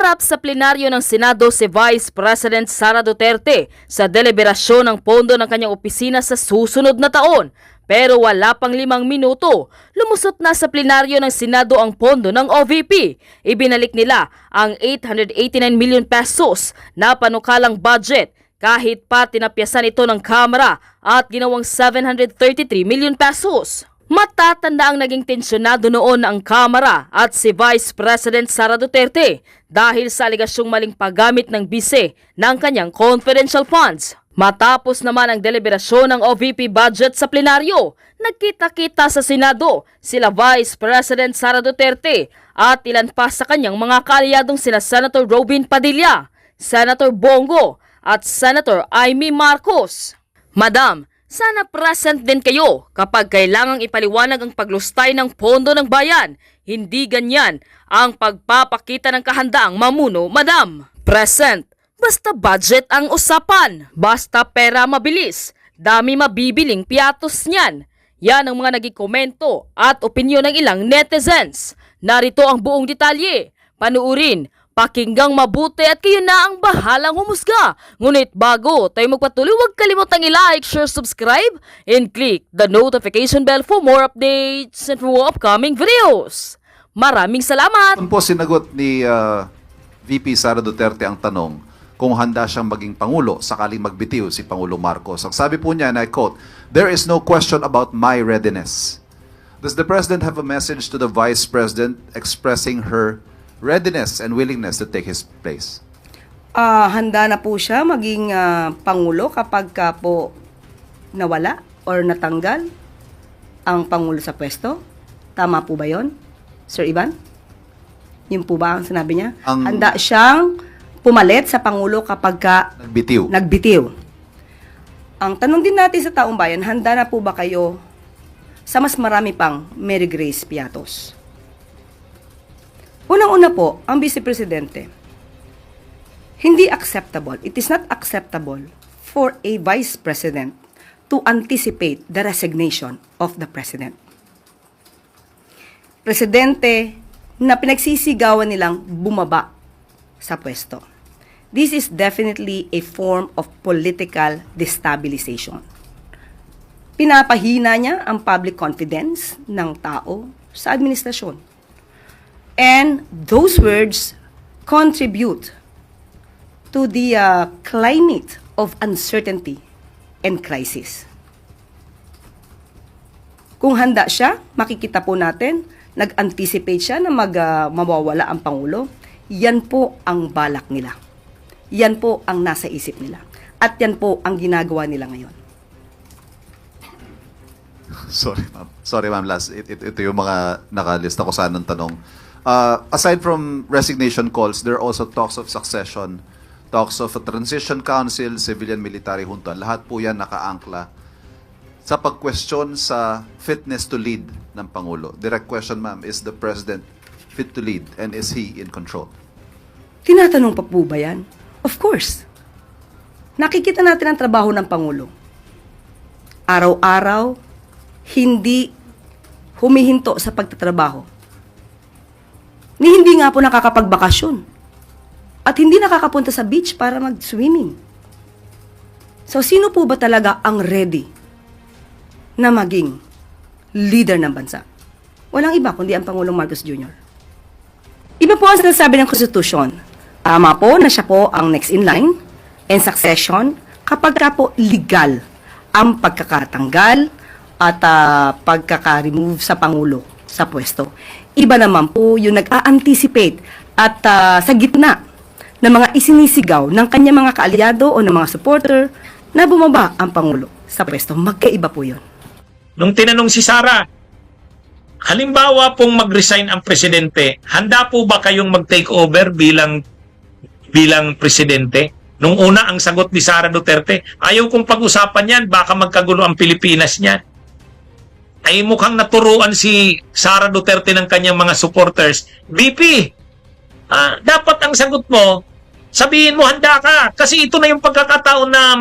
Humarap sa plenaryo ng Senado si Vice President Sara Duterte sa deliberasyon ng pondo ng kanyang opisina sa susunod na taon. Pero wala pang 5 minuto, lumusot na sa plenaryo ng Senado ang pondo ng OVP. Ibinalik nila ang 889 million pesos na panukalang budget kahit pa tinapyasan ito ng Kamara at ginawang 733 million pesos. Matatanda ang naging tensyonado noon ang Kamara at si Vice President Sara Duterte dahil sa aligasyong maling paggamit ng bise ng kanyang confidential funds. Matapos naman ang deliberasyon ng OVP budget sa plenaryo, nagkita-kita sa Senado sila Vice President Sara Duterte at ilan pa sa kanyang mga kaalyadong sina Senator Robin Padilla, Senator Bongo at Senator Amy Marcos. Madam, sana present din kayo kapag kailangang ipaliwanag ang paglustay ng pondo ng bayan. Hindi ganyan ang pagpapakita ng kahandaang mamuno, madam. Present, basta budget ang usapan. Basta pera mabilis, dami mabibiling piatos niyan. Yan ang mga naging komento at opinyon ng ilang netizens. Narito ang buong detalye. Panuurin. Pakinggang mabuti at kayo na ang bahalang humusga. Ngunit bago tayo magpatuloy, huwag kalimutang i-like, share, subscribe, and click the notification bell for more updates and for upcoming videos. Maraming salamat! Doon po sinagot ni VP Sara Duterte ang tanong kung handa siyang maging Pangulo sakaling magbitiw si Pangulo Marcos. Ang sabi po niya, and I quote, "There is no question about my readiness." Does the President have a message to the Vice President expressing her readiness and willingness to take his place? Handa na po siya maging Pangulo kapag ka po nawala or natanggal ang Pangulo sa pwesto. Tama po ba yon, Sir Ivan? Yun po ba ang sinabi niya? Handa siyang pumalit sa Pangulo kapag ka nagbitiw. Ang tanong din natin sa taong bayan, handa na po ba kayo sa mas marami pang Mary Grace Piatos? Unang-una po, ang Vice Presidente, hindi acceptable, it is not acceptable for a Vice President to anticipate the resignation of the President. Presidente na pinagsisigawan nilang bumaba sa pwesto. This is definitely a form of political destabilization. Pinapahina niya ang public confidence ng tao sa administrasyon. And those words contribute to the climate of uncertainty and crisis. Kung handa siya, makikita po natin, nag-anticipate siya na mawawala ang Pangulo. Yan po ang balak nila. Yan po ang nasa isip nila. At yan po ang ginagawa nila ngayon. Sorry ma'am, ito yung mga nakalista ko sana ng tanong. Aside from resignation calls, there are also talks of succession, talks of a transition council, civilian military junta. Lahat po yan nakaangkla sa pag-question sa fitness to lead ng Pangulo. Direct question, ma'am, is the President fit to lead and is he in control? Tinatanong pa po ba yan? Of course. Nakikita natin ang trabaho ng Pangulo. Araw-araw, hindi humihinto sa pagtatrabaho. Hindi nga po nakakapagbakasyon. At hindi nakakapunta sa beach para mag-swimming. So, sino po ba talaga ang ready na maging leader ng bansa? Walang iba kundi ang Pangulong Marcos Jr. Iba po ang sinasabi ng Konstitusyon. Tama po na siya po ang next in line and succession kapag ka po legal ang pagkakatanggal at pagkaka-remove sa Pangulo sa pwesto. Iba naman po yung nag-a-anticipate at sa gitna ng mga isinisigaw ng kanyang mga kaalyado o ng mga supporter na bumaba ang Pangulo sa pwesto. Magkaiba po yun. Nung tinanong si Sara, halimbawa pong mag-resign ang presidente, handa po ba kayong mag-take over bilang presidente? Nung una, ang sagot ni Sara Duterte, ayaw kong pag-usapan yan, baka magkagulo ang Pilipinas niyan. Ay mukhang naturuan si Sara Duterte ng kanyang mga supporters. VP, dapat ang sagot mo, sabihin mo handa ka. Kasi ito na yung pagkakataon na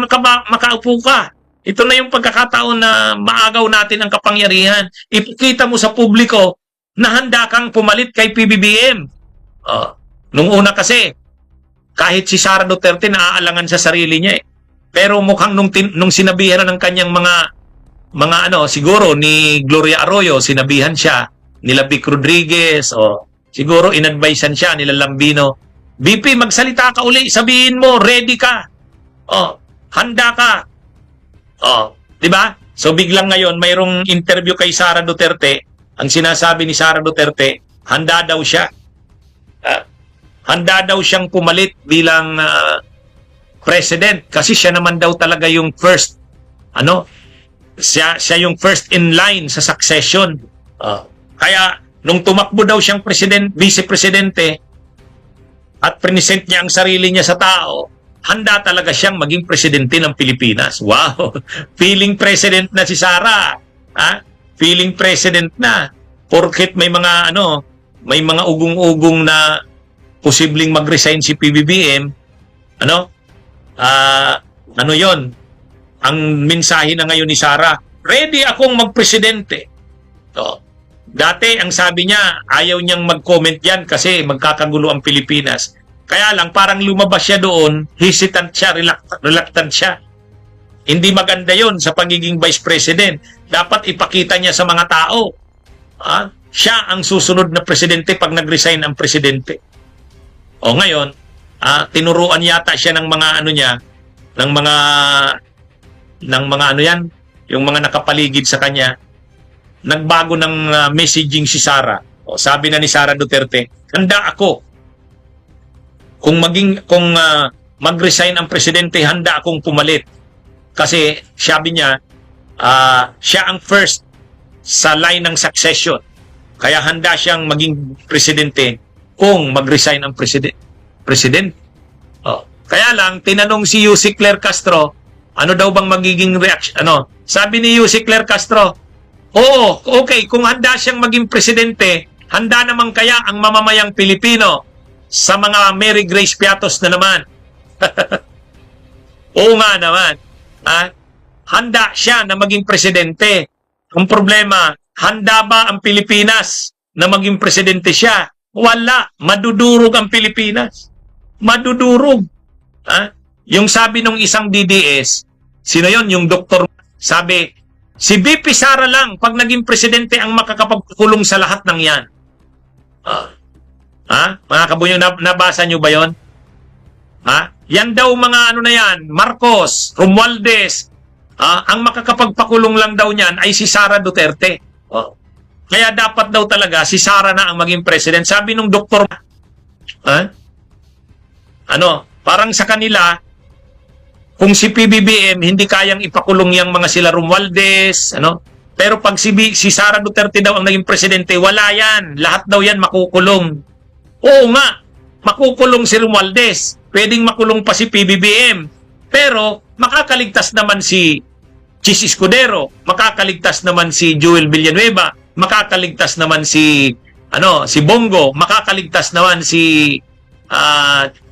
makaupo ka. Ito na yung pagkakataon na maagaw natin ang kapangyarihan. Ipakita mo sa publiko na handa kang pumalit kay PBBM. Nung una kasi, kahit si Sara Duterte naaalangan sa sarili niya eh. Pero mukhang nung sinabihan na ng kanyang mga siguro ni Gloria Arroyo, sinabihan siya, nila Vic Rodriguez, o siguro inadvisean siya, nila Lambino, BP, magsalita ka uli, sabihin mo, ready ka. Handa ka. Di ba? So biglang ngayon, mayroong interview kay Sara Duterte, ang sinasabi ni Sara Duterte, handa daw siya. Handa daw siyang pumalit bilang president kasi siya naman daw talaga yung first, siya yung first in line sa succession. Kaya nung tumakbo daw siyang vice-presidente at present niya ang sarili niya sa tao, handa talaga siyang maging presidente ng Pilipinas. Wow! Feeling president na si Sara. Feeling president na. Porket may mga ugong-ugong na posibleng mag-resign si PBBM, yon? Ang mensahe na ngayon ni Sara, ready akong magpresidente. Dati, ang sabi niya, ayaw niyang mag-comment yan kasi magkakagulo ang Pilipinas. Kaya lang, parang lumabas siya doon, hesitant siya, reluctant siya. Hindi maganda yon sa pagiging vice president. Dapat ipakita niya sa mga tao. Siya ang susunod na presidente pag nag-resign ang presidente. Ngayon, tinuruan yata siya ng mga yung mga nakapaligid sa kanya. Nagbago ng messaging si Sara. Sabi na ni Sara Duterte, handa ako. Kung mag-resign ang presidente, handa akong pumalit. Kasi sabi niya, siya ang first sa line ng succession. Kaya handa siyang maging presidente kung mag-resign ang president. Kaya lang, tinanong si Yusek Claire Castro, ano daw bang magiging reaction? Sabi ni Yusek Claire Castro, okay, kung handa siyang maging presidente, handa naman kaya ang mamamayang Pilipino sa mga Mary Grace Piatos na naman. Oo nga naman. Handa siya na maging presidente. Ang problema, handa ba ang Pilipinas na maging presidente siya? Wala. Madudurog ang Pilipinas. Madudurog. Yung sabi nung isang DDS, sino yon? Yung doktor, sabi, si BP Sara lang pag naging presidente ang makakapagkulong sa lahat ng yan. Mga kabunyo, nabasa nyo ba yon? Yan daw mga na yan, Marcos, Romualdez, ang makakapagpakulong lang daw niyan ay si Sara Duterte. Kaya dapat daw talaga si Sara na ang maging president. Sabi nung doktor, parang sa kanila, kung si PBBM hindi kayang ipakulong yang mga sila Romualdez, pero pag si Sara Duterte daw ang naging presidente, wala yan. Lahat daw yan makukulong. Oo nga, makukulong si Romualdez. Pwedeng makulong pa si PBBM. Pero makakaligtas naman si Chis Escudero, makakaligtas naman si Joel Villanueva, makakaligtas naman si Bongo, makakaligtas naman si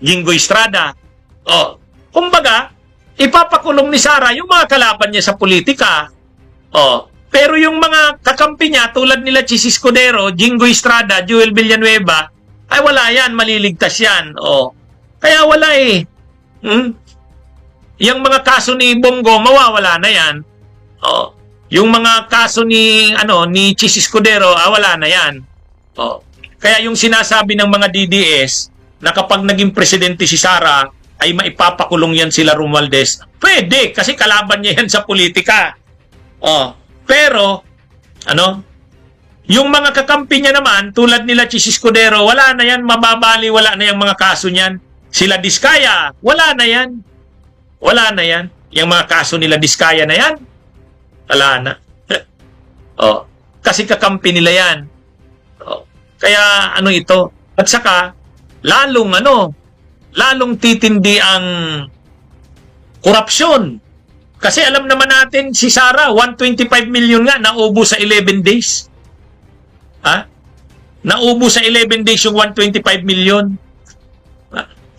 Jingo Estrada. Kumbaga, ipapakulong ni Sara yung mga kalaban niya sa politika. Pero yung mga kakampi niya tulad nila Chis Escudero, Jingo Estrada, Joel Villanueva, ay wala yan, maliligtas yan. Kaya wala eh. Yung mga kaso ni Bongo, mawawala na yan. Yung mga kaso ni Chis Escudero, wala na yan. Kaya yung sinasabi ng mga DDS na kapag naging presidente si Sara, ay maipapakulong yan sila Romualdez. Pwede, kasi kalaban niya yan sa politika. Pero, yung mga kakampi niya naman, tulad nila Chis Escudero, wala na yan, mababali, wala na yung mga kaso niyan. Sila Diskaya, wala na yan. Wala na yan. Yung mga kaso nila Diskaya na yan, wala na. Kasi kakampi nila yan. Kaya ito. At saka, lalong titindi ang korupsyon. Kasi alam naman natin, si Sara, 125 million nga, naubo sa 11 days. Naubo sa 11 days yung 125 million.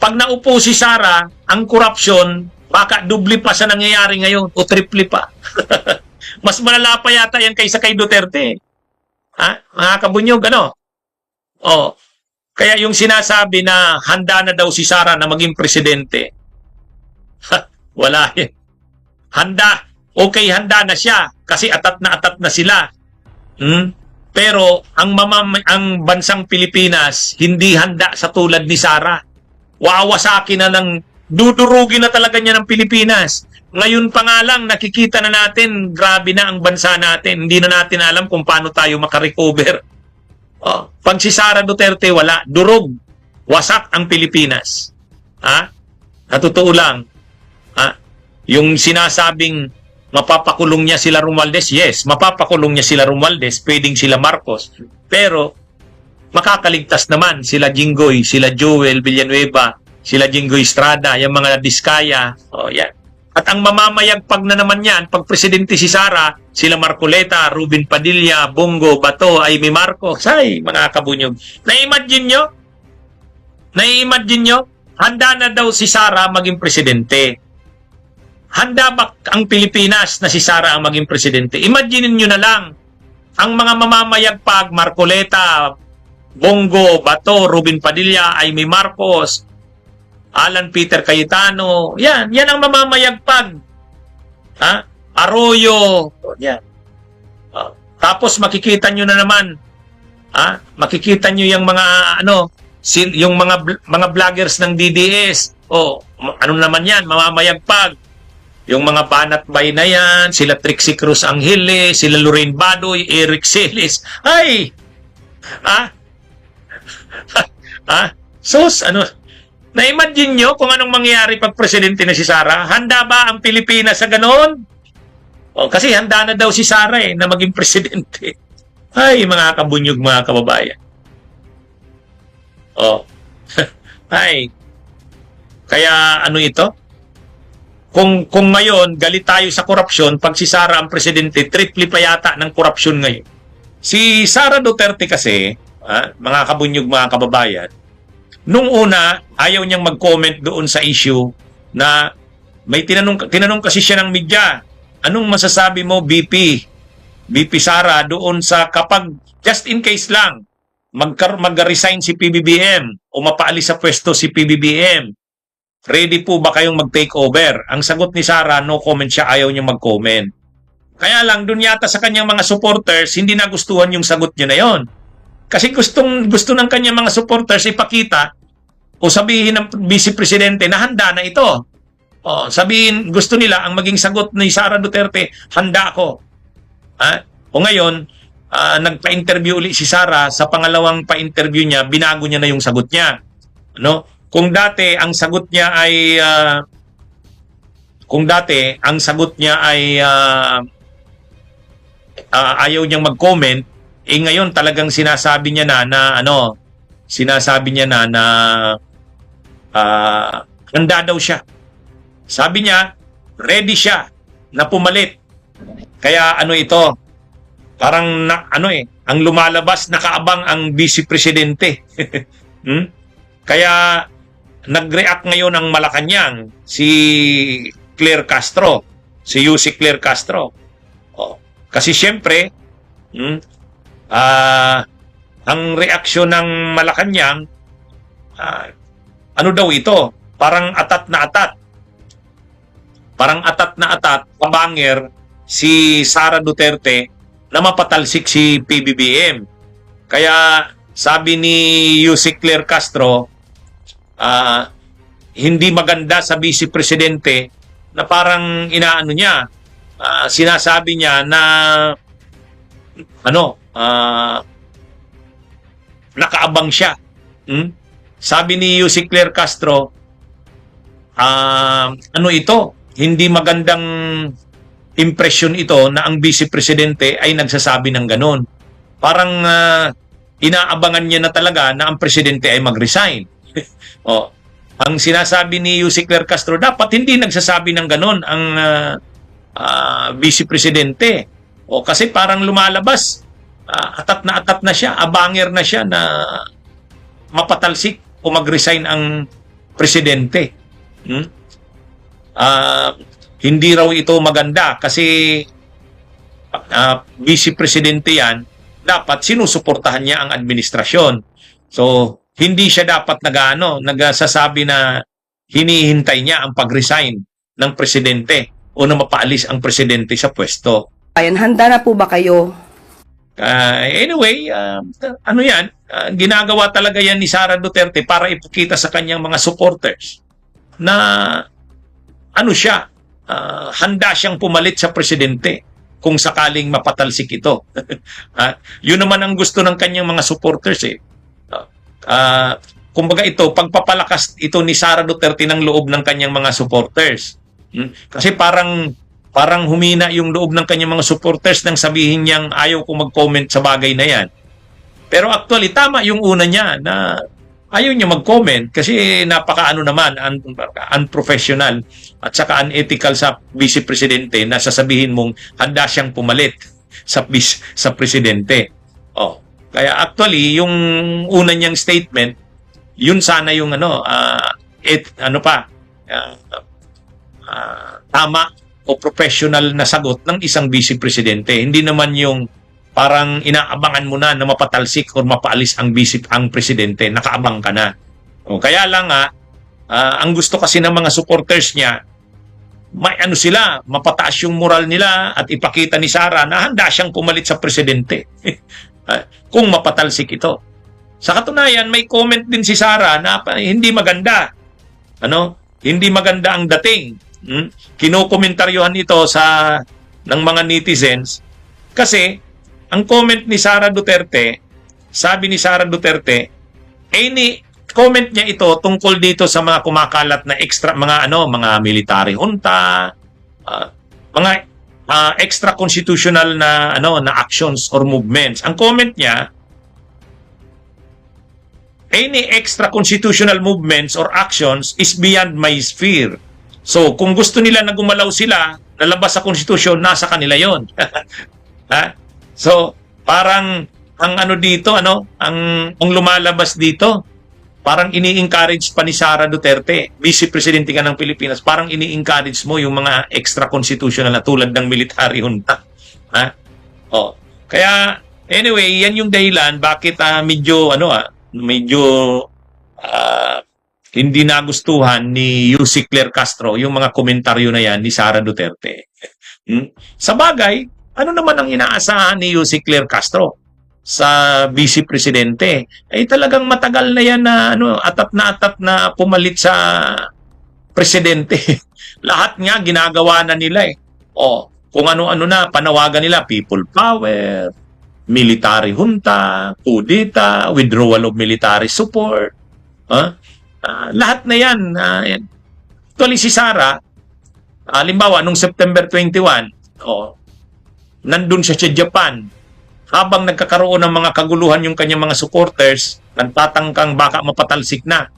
Pag naupo si Sara, ang korupsyon, baka dubli pa sa nangyayari ngayon o triple pa. Mas malala pa yata yan kaysa kay Duterte. Mga kabunyog, Kaya yung sinasabi na handa na daw si Sara na maging presidente, wala yan. Handa, okay, handa na siya kasi atat na sila. Pero ang bansang Pilipinas hindi handa sa tulad ni Sara. Wawasakin na ng dudurugin na talaga niya ng Pilipinas. Ngayon pa nga lang nakikita na natin grabe na ang bansa natin. Hindi na natin alam kung paano tayo makarecover. Pag si Sara Duterte wala, durog. Wasak ang Pilipinas. Sa totoo lang. Yung sinasabing mapapakulong niya sila Romualdez, yes, mapapakulong niya sila Romualdez, pwedeng sila Marcos. Pero makakaligtas naman sila Jinggoy, sila Joel Villanueva, sila Jinggoy Estrada, yung mga Diskaya. Yan. At ang mamamayagpag na naman yan, pag presidente si Sara, sila Marcoleta, Ruben Padilla, Bongo, Bato, Amy Marcos, ay mga kabunyog. Na-imagine nyo? Handa na daw si Sara maging presidente. Handa ba ang Pilipinas na si Sara ang maging presidente? Imagine nyo na lang, ang mga mamamayagpag, Marcoleta, Bongo, Bato, Ruben Padilla, Amy Marcos, Alan Peter Cayetano, yan ang mamamayagpag. Arroyo, yan. Tapos makikita nyo na naman, makikita nyo yung mga, yung mga vloggers ng DDS, ano naman yan, mamamayagpag. Yung mga Banat Bay na yan, sila Trixie Cruz Angeles, sila Lorraine Badoy, Eric Celis. Ay! Sus, na-imagine nyo kung anong mangyayari pag presidente na si Sara? Handa ba ang Pilipinas sa ganoon? Kasi handa na daw si Sara na maging presidente. Ay, mga kabunyog, mga kababayan. Ay. Kaya ito? Kung ngayon, galit tayo sa korupsyon, pag si Sara ang presidente, triple pa yata ng korupsyon ngayon. Si Sara Duterte kasi, mga kabunyog, mga kababayan, nung una, ayaw niyang mag-comment doon sa issue na may tinanong kasi siya ng media, anong masasabi mo, BP Sara, doon sa kapag, just in case lang, mag-resign si PBBM o mapaalis sa pwesto si PBBM, ready po ba kayong mag-take over? Ang sagot ni Sara, no comment siya, ayaw niya mag-comment. Kaya lang, dun yata sa kanyang mga supporters, hindi nagustuhan yung sagot niya na yon. Kasi gusto ng kanyang mga supporters ipakita o sabihin ng Vice Presidente na handa na ito. Sabihin, gusto nila, ang maging sagot ni Sara Duterte, handa ako. O ngayon, nagpa-interview ulit si Sara, sa pangalawang pa-interview niya, binago niya na yung sagot niya. Kung dati ang sagot niya ay ayaw niyang mag-comment, ngayon talagang sinasabi niya na handa daw siya. Sabi niya, ready siya na pumalit. Kaya ito, parang ang lumalabas nakaabang ang Vice Presidente. Kaya nag-react ngayon ang Malacanang, si Claire Castro, si Yussi Claire Castro. Kasi siyempre, ang reaksyon ng Malacanang, daw ito? Parang atat na atat. Pabanger si Sara Duterte na mapatalsik si PBBM. Kaya sabi ni Yussi Claire Castro, hindi maganda sa Vice Presidente na parang sinasabi niya na nakaabang siya. Sabi ni Yussi Claire Castro, hindi magandang impression ito na ang Vice Presidente ay nagsasabi ng ganon. Parang inaabangan niya na talaga na ang presidente ay mag-resign. Ang sinasabi ni Yussi Claire Castro, dapat hindi nagsasabi ng ganon ang Vice Presidente. Kasi parang lumalabas, atat na siya, abanger na siya na mapatalsik o mag-resign ang presidente. Hindi raw ito maganda kasi Vice Presidente yan, dapat sinusuportahan niya ang administrasyon. So, hindi siya dapat nagsasabi na hinihintay niya ang pag-resign ng presidente o na mapaalis ang presidente sa pwesto. Ayan, handa na po ba kayo? Anyway, ginagawa talaga yan ni Sara Duterte para ipakita sa kanyang mga supporters na handa siyang pumalit sa presidente kung sakaling mapatalsik ito. Yun naman ang gusto ng kanyang mga supporters eh. Kumbaga ito, pagpapalakas ito ni Sara Duterte ng loob ng kanyang mga supporters. Kasi parang humina yung loob ng kanyang mga supporters nang sabihin niyang ayaw ko mag-comment sa bagay na yan. Pero actually, tama yung una niya na ayaw niya mag-comment kasi unprofessional at saka unethical sa vice presidente na sasabihin mong handa siyang pumalit sa presidente. Kaya actually, yung una niyang statement, yun sana yung tama o professional na sagot ng isang vice presidente. Hindi naman yung parang inaabangan mo na mapatalsik o mapaalis ang presidente, nakaabang ka na. Kaya lang ang gusto kasi ng mga supporters niya, mapataas yung moral nila at ipakita ni Sara na handa siyang pumalit sa presidente. Kung mapatalsik ito. Sa katunayan, may comment din si Sara na hindi maganda. Hindi maganda ang dating. Kinokomentaryohan ito ng mga netizens kasi ang comment ni Sara Duterte, sabi ni Sara Duterte, comment niya ito tungkol dito sa mga kumakalat na extra mga military junta, mga extra constitutional na actions or movements. Ang comment niya, any extra constitutional movements or actions is beyond my sphere. So, kung gusto nila na gumalaw sila, nalabas sa konstitusyon, nasa kanila yon. So, parang ang ang lumalabas dito, parang ini-encourage pa ni Sara Duterte, Vice Presidente ka ng Pilipinas, parang ini-encourage mo yung mga extra constitutional na tulad ng military junta. Kaya anyway, yan yung dahilan bakit medyo hindi nagustuhan ni Yussi Claire Castro yung mga komentaryo na yan ni Sara Duterte. Sa bagay, ano naman ang inaasahan ni Yussi Claire Castro sa Vice Presidente? Talagang matagal na yan na atat na pumalit sa presidente. Lahat nga ginagawa na nila eh. Kung ano-ano na panawagan nila, people power, military junta, kudeta, withdrawal of military support. Lahat na yan. Actually si Sara, halimbawa nung September 21, nandun siya sa Japan. Habang nagkakaroon ng mga kaguluhan yung kanyang mga supporters, nagtatangkang baka mapatalsik na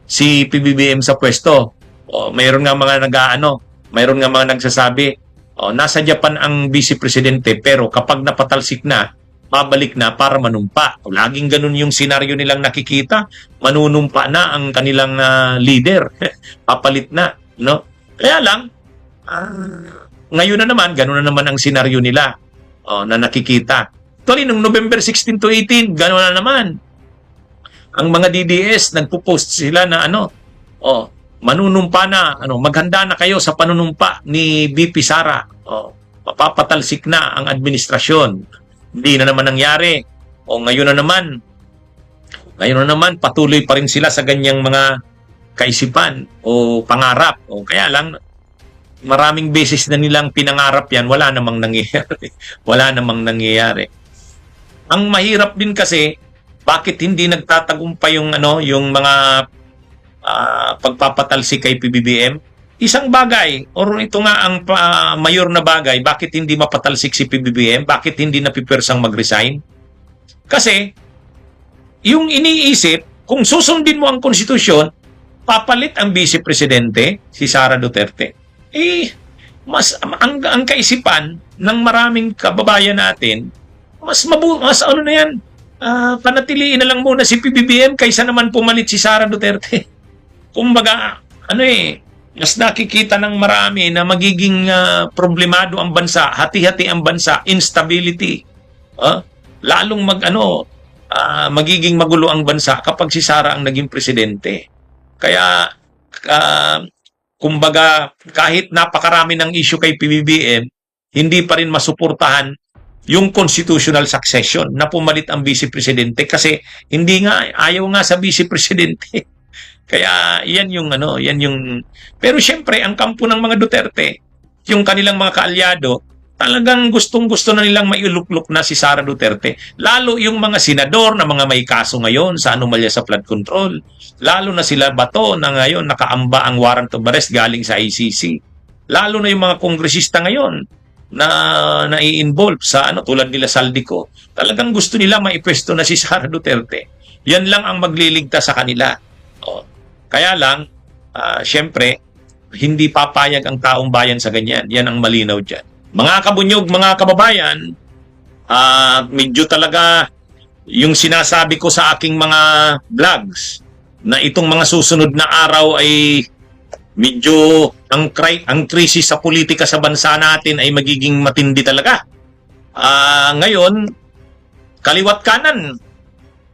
si PBBM sa pwesto. Mayroon nga mga mayroon nga mga nagsasabi, nasa Japan ang vice presidente pero kapag napatalsik na, babalik na para manumpa. Laging ganun yung senaryo nilang nakikita, manunumpa na ang kanilang leader. Papalit na, Kaya lang, ngayon na naman, ganun na naman ang senaryo nila na nakikita. Actually, nung November 16 to 18, gano'n na naman. Ang mga DDS, nagpo-post sila na manunumpa na, maghanda na kayo sa panunumpa ni VP Sara. Mapapatalsik na ang administrasyon. Hindi na naman nangyari. Ngayon na naman, patuloy pa rin sila sa ganyang mga kaisipan o pangarap. Kaya lang, maraming beses na nilang pinangarap yan, wala namang nangyayari. Wala namang nangyayari. Ang mahirap din kasi, bakit hindi nagtatagumpay yung mga pagpapatalsik kay PBBM? Isang bagay, or ito nga ang mayor na bagay, bakit hindi mapatalsik si PBBM? Bakit hindi napipersang mag-resign? Kasi, yung iniisip, kung susundin mo ang konstitusyon, papalit ang vice presidente, si Sara Duterte. Ang kaisipan ng maraming kababayan natin, panatiliin na lang muna si PBBM kaysa naman pumalit si Sara Duterte. Kumbaga, mas nakikita ng marami na magiging problemado ang bansa, hati-hati ang bansa, instability. Lalong magiging magulo ang bansa kapag si Sara ang naging presidente. Kaya, kumbaga, kahit napakarami ng issue kay PBBM, hindi pa rin masuportahan yung constitutional succession na pumalit ang vice presidente kasi hindi nga, ayaw nga sa vice presidente. Kaya yan yung pero syempre ang kampo ng mga Duterte, yung kanilang mga kaalyado, talagang gustong-gusto na nilang mailuklok na si Sara Duterte. Lalo yung mga senador na mga may kaso ngayon sa anomalya sa flood control. Lalo na sila Bato na ngayon nakaamba ang warrant of arrest galing sa ICC. Lalo na yung mga kongresista ngayon na nai-involve sa tulad nila Saldico. Talagang gusto nila maipwesto na si Sara Duterte. Yan lang ang magliligtas sa kanila. Kaya lang, syempre, hindi papayag ang taong bayan sa ganyan. Yan ang malinaw dyan. Mga kabunyog, mga kababayan, medyo talaga yung sinasabi ko sa aking mga vlogs na itong mga susunod na araw ay medyo ang krisis sa politika sa bansa natin ay magiging matindi talaga. Ngayon, kaliwat kanan,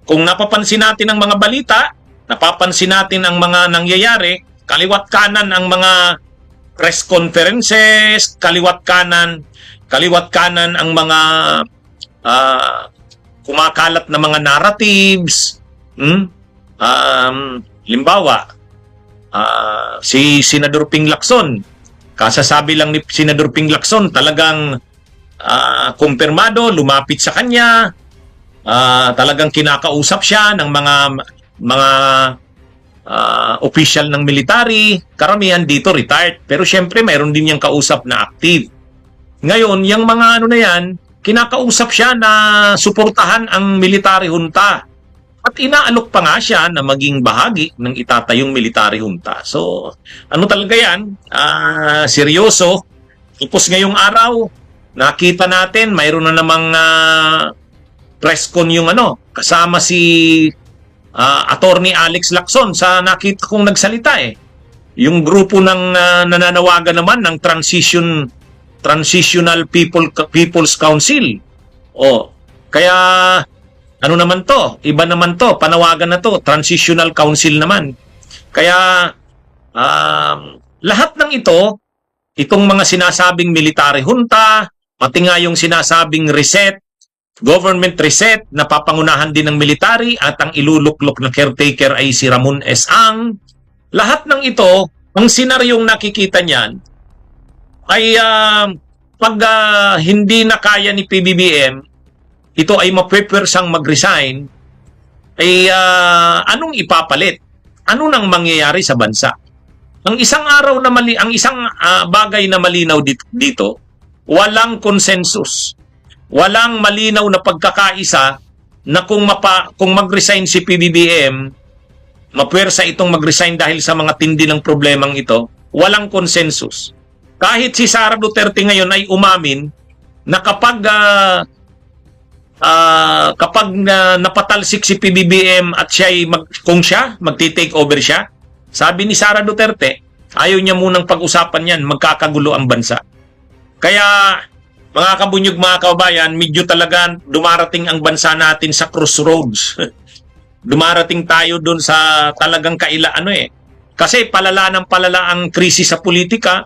kung napapansin natin ang mga balita, napapansin natin ang mga nangyayari, kaliwat kanan ang mga press conferences, kaliwat kanan ang mga kumakalat na mga narratives. Limbawa, si Senador Ping Lacson, kasasabi lang ni Senador Ping Lacson, talagang kumpirmado, lumapit sa kanya, talagang kinakausap siya ng mga official ng military, karamihan dito retired, pero syempre mayroon din yung kausap na active. Ngayon, yung mga na yan, kinakausap siya na suportahan ang military junta. At inaalok pa nga siya na maging bahagi ng itatayong military junta. So, talaga yan? Seryoso. Tapos ngayong araw, nakita natin, mayroon na namang press con yung kasama si Attorney Alex Lacson sa nakita kong nagsalita Yung grupo ng nananawagan naman ng Transitional People's Council. Kaya naman to? Iba naman to. Panawagan na to. Transitional Council naman. Kaya lahat ng itong mga sinasabing military junta, pati nga yung sinasabing reset, government reset, na papangunahan din ng military at ang iluluklok na caretaker ay si Ramon S. Ang. Lahat ng ito, ang senaryong nakikita niyan ay pag hindi na kaya ni PBBM, ito ay mapwersang mag-resign, ay anong ipapalit? Ano nang mangyayari sa bansa? Ang isang bagay na malinaw dito, walang consensus. Walang malinaw na pagkakaisa na kung mag-resign si PBBM, mapwersa itong mag-resign dahil sa mga tindi ng problemang ito, walang consensus. Kahit si Sara Duterte ngayon ay umamin na kapag napatalsik si PBBM at kung siya magti-take over siya, sabi ni Sara Duterte, ayaw niya munang pag-usapan yan, magkakagulo ang bansa. Kaya, mga kabunyog, mga kababayan, medyo talaga dumarating ang bansa natin sa crossroads. Dumarating tayo doon sa talagang Kasi palala ng palala ang krisis sa politika,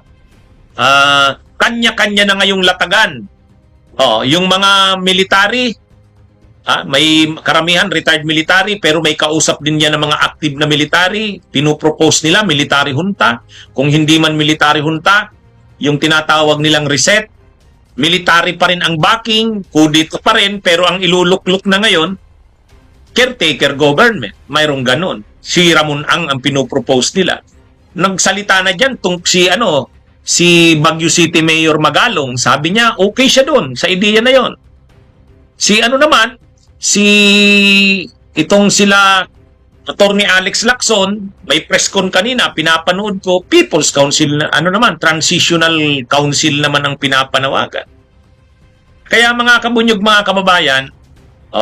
kanya-kanya na ngayong latagan. Yung mga military, may karamihan retired military, pero may kausap din yan ng mga active na military. Pinupropose nila military junta. Kung hindi man military junta, yung tinatawag nilang reset, military pa rin ang backing, kudito pa rin, pero ang iluluklok na ngayon, caretaker government. Mayroong ganon. Si Ramon Ang pinupropose nila. Nagsalita na dyan si Baguio City Mayor Magalong, sabi niya, okay siya doon, sa ideya na yon. Sila Attorney Alex Lacson, may press con kanina, pinapanood ko, People's Council, Transitional Council naman ang pinapanawagan. Kaya mga kabunyog, mga kababayan,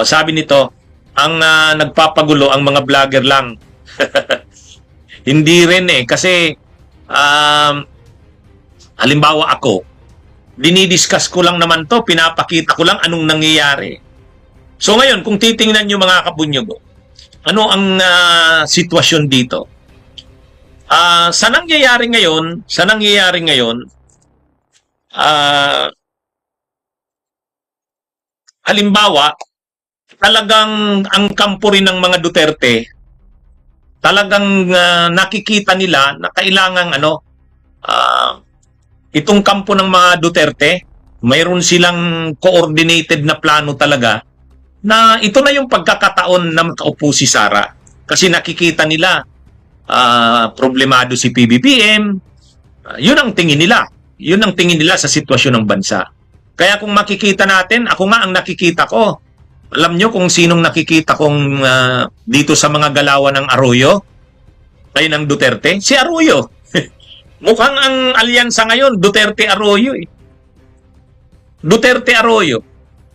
sabi nito, ang nagpapagulo ang mga vlogger lang. Hindi rin kasi halimbawa ako, dinidiscuss ko lang naman to, pinapakita ko lang anong nangyayari. So ngayon, kung titingnan nyo mga kabunyog, ano ang sitwasyon dito? Sa nangyayari ngayon, halimbawa, talagang ang kampo rin ng mga Duterte, talagang nakikita nila na kailangang itong kampo ng mga Duterte, mayroon silang coordinated na plano talaga na ito na yung pagkakataon na makaupo si Sara. Kasi nakikita nila problemado si PBBM, yun ang tingin nila. Yun ang tingin nila sa sitwasyon ng bansa. Kaya kung makikita natin, ako nga ang nakikita ko. Alam nyo kung sinong nakikita kong dito sa mga galawan ng Arroyo? Ay ng Duterte? Si Arroyo. Mukhang ang alyansa ngayon, Duterte-Arroyo eh. Duterte-Arroyo.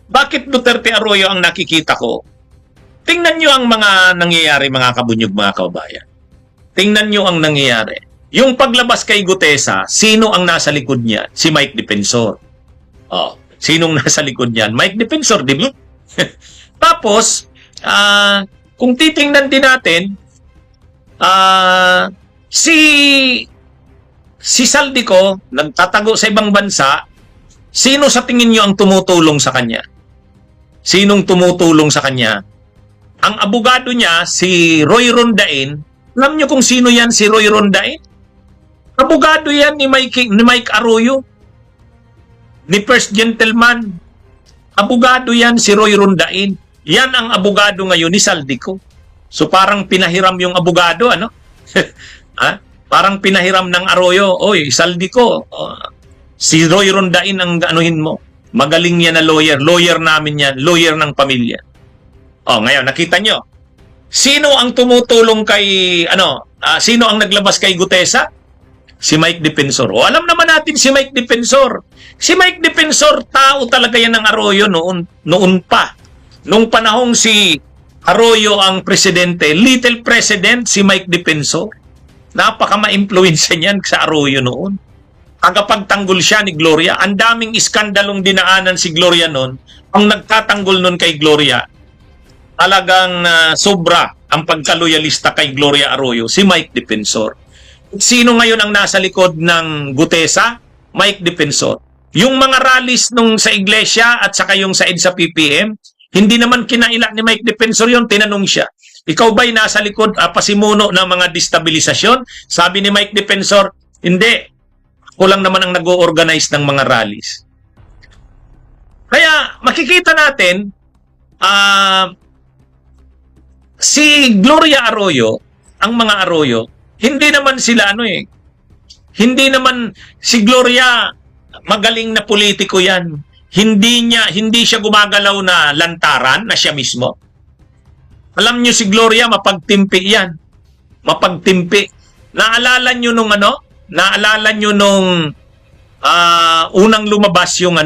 Bakit Duterte-Arroyo ang nakikita ko? Tingnan nyo ang mga nangyayari, mga kabunyog, mga kababayan. Tingnan nyo ang nangyayari. Yung paglabas kay Gutesa, sino ang nasa likod niya? Si Mike Defensor. Oh, sinong nasa likod niyan? Mike Defensor, di ba? Tapos, kung titingnan din natin, si Saldico, nagtatago sa ibang bansa, sino sa tingin nyo ang tumutulong sa kanya? Sinong tumutulong sa kanya? Ang abogado niya, si Roy Rondain, alam nyo kung sino yan si Roy Rondain? Abogado yan ni Mike Arroyo, ni First Gentleman. Abogado yan si Roy Rondain. Yan ang abogado ngayon ni Saldico. So parang pinahiram yung abogado, ano? Parang pinahiram ng Arroyo. Oy, Saldico, si Roy Rondain ang anuhin mo. Magaling yan na lawyer. Lawyer namin yan. Lawyer ng pamilya. Ngayon, nakita nyo. Sino ang tumutulong kay, sino ang naglabas kay Gutesa? Si Mike Defensor. Alam naman natin si Mike Defensor. Si Mike Defensor, tao talaga yan ng Arroyo noon pa. Nung panahong si Arroyo ang presidente, little president si Mike Defensor. Napaka ma-influensya niyan sa Arroyo noon. Tagapagtanggol siya ni Gloria. Ang daming iskandalong dinaanan si Gloria noon. Ang nagtatanggol noon kay Gloria, talagang sobra ang pagkaloyalista kay Gloria Arroyo, si Mike Defensor. Sino ngayon ang nasa likod ng Gutesa? Mike Defensor. Yung mga rallies nung sa iglesia at saka yung sa EDSA PPM, hindi naman kinaila ni Mike Defensor yun, tinanong siya. Ikaw ba'y nasa likod, pasimuno ng mga destabilisasyon? Sabi ni Mike Defensor, hindi. Ako lang naman ang nag-o-organize ng mga rallies. Kaya makikita natin, si Gloria Arroyo, ang mga Arroyo, hindi naman sila hindi naman si Gloria magaling na politiko yan. Hindi siya gumagalaw na lantaran na siya mismo. Alam niyo si Gloria mapagtimpi yan. Mapagtimpi. Naalala niyo nung unang lumabas yung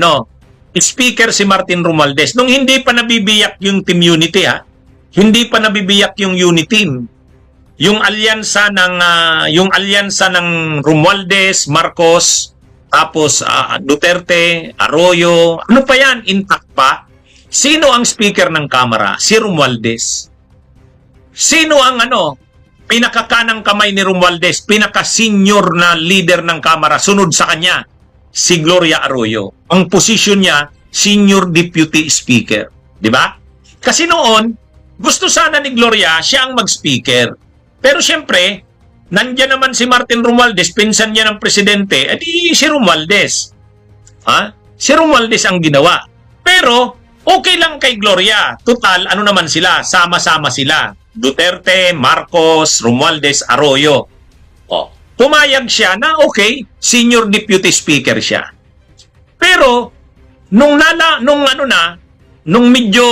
speaker si Martin Romualdez nung hindi pa nabibiyak yung Team Unity Hindi pa nabibiyak yung Unity. Yung alyansa ng Romualdez, Marcos, tapos Duterte, Arroyo, ano pa yan, intact pa. Sino ang speaker ng Kamara? Si Romualdez. Sino ang pinakakanang kamay ni Romualdez, pinaka-senior na leader ng Kamara, sunod sa kanya? Si Gloria Arroyo. Ang posisyon niya, senior deputy speaker. Di ba? Kasi noon, gusto sana ni Gloria siya ang mag-speaker. Pero siyempre, nandiyan naman si Martin Romualdez, pinsan niya ng presidente, edi si Romualdez. Si Romualdez ang ginawa. Pero, okay lang kay Gloria. Total, naman sila? Sama-sama sila. Duterte, Marcos, Romualdez, Arroyo. Pumayag siya na okay, senior deputy speaker siya. Pero, nung medyo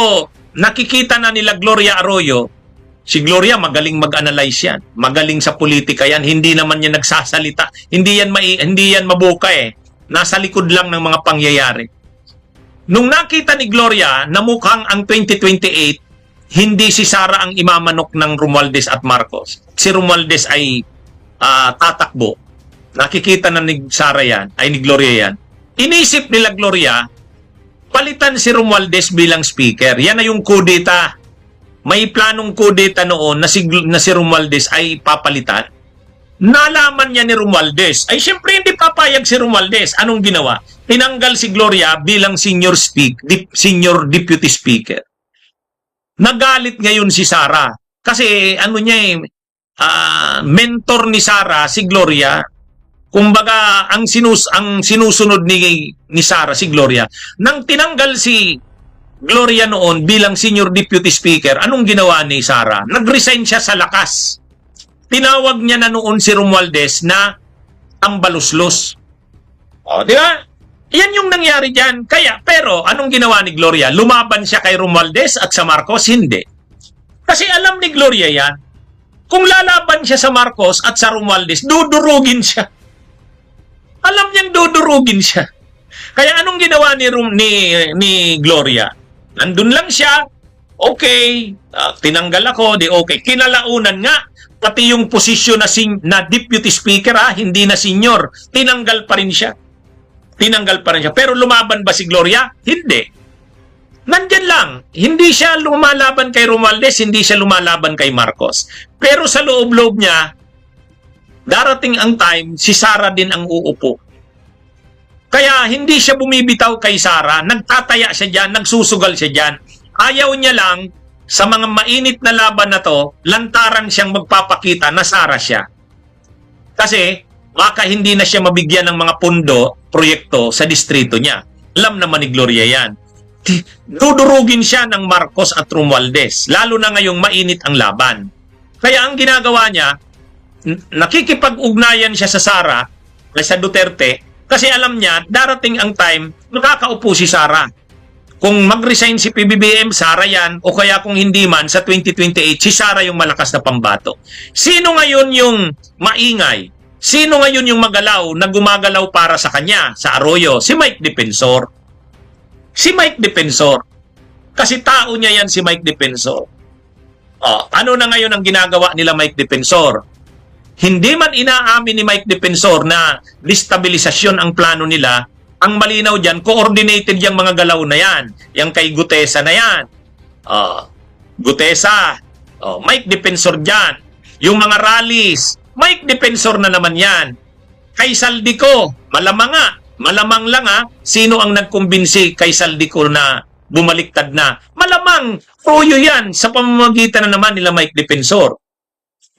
nakikita na nila Gloria Arroyo, si Gloria magaling mag-analyze yan. Magaling sa politika yan. Hindi naman yan nagsasalita. Hindi yan mabuka Nasa likod lang ng mga pangyayari. Nung nakita ni Gloria na mukhang ang 2028, hindi si Sara ang imamanok ng Romualdez at Marcos. Si Romualdez ay tatakbo. Nakikita na ni Sara yan, ay ni Gloria yan. Inisip nila Gloria, palitan si Romualdez bilang speaker. Yan na yung kudeta. May planong kudeta noon na si Romualdez ay papalitan. Nalaman niya ni Romualdez. Ay siyempre hindi papayag si Romualdez. Anong ginawa? Tinanggal si Gloria bilang senior deputy speaker. Nagalit ngayon si Sara. Kasi ano niya mentor ni Sara, si Gloria. Kumbaga, ang sinusunod ni Sara, si Gloria. Nang tinanggal si Gloria noon bilang senior deputy speaker, anong ginawa ni Sara? Nag-resign siya sa lakas. Tinawag niya na noon si Romualdez na ang baluslos. O, di ba? Yan yung nangyari dyan. Pero, anong ginawa ni Gloria? Lumaban siya kay Romualdez at sa Marcos? Hindi. Kasi alam ni Gloria yan, kung lalaban siya sa Marcos at sa Romualdez, dudurugin siya. Alam niyang dudurugin siya. Kaya anong ginawa ni Gloria? Nandun lang siya, okay, tinanggal ako, di okay. Kinalaunan nga, pati yung posisyon na deputy speaker, hindi na senior, tinanggal pa rin siya. Pero lumaban ba si Gloria? Hindi. Nandyan lang. Hindi siya lumalaban kay Romualdez, hindi siya lumalaban kay Marcos. Pero sa loob-loob niya, darating ang time, si Sara din ang uupo. Kaya hindi siya bumibitaw kay Sara, nagtataya siya dyan, nagsusugal siya dyan. Ayaw niya lang, sa mga mainit na laban na to, lantaran siyang magpapakita na Sara siya. Kasi, baka hindi na siya mabigyan ng mga pundo, proyekto sa distrito niya. Alam naman ni Gloria yan. Dudurugin siya ng Marcos at Romualdez, lalo na ngayong mainit ang laban. Kaya ang ginagawa niya, nakikipag-ugnayan siya sa Sara, sa Duterte, kasi alam niya, darating ang time, makakaupo si Sara. Kung mag-resign si PBBM, Sara yan, o kaya kung hindi man, sa 2028, si Sara yung malakas na pambato. Sino ngayon yung maingay? Sino ngayon yung magalaw na gumagalaw para sa kanya, sa Arroyo? Si Mike Defensor. Si Mike Defensor. Kasi tao niya yan si Mike Defensor. Ano na ngayon ang ginagawa nila Mike Defensor? Hindi man inaamin ni Mike Defensor na destabilisasyon ang plano nila, ang malinaw dyan, coordinated yung mga galaw na yan. Yung kay Gutesa na yan. Gutesa. Mike Defensor dyan. Yung mga rallies, Mike Defensor na naman yan. Kay Saldico, malamang lang sino ang nagkumbinsi kay Saldico na bumaliktad na. Malamang, Arroyo yan sa pamamagitan na naman nila Mike Defensor.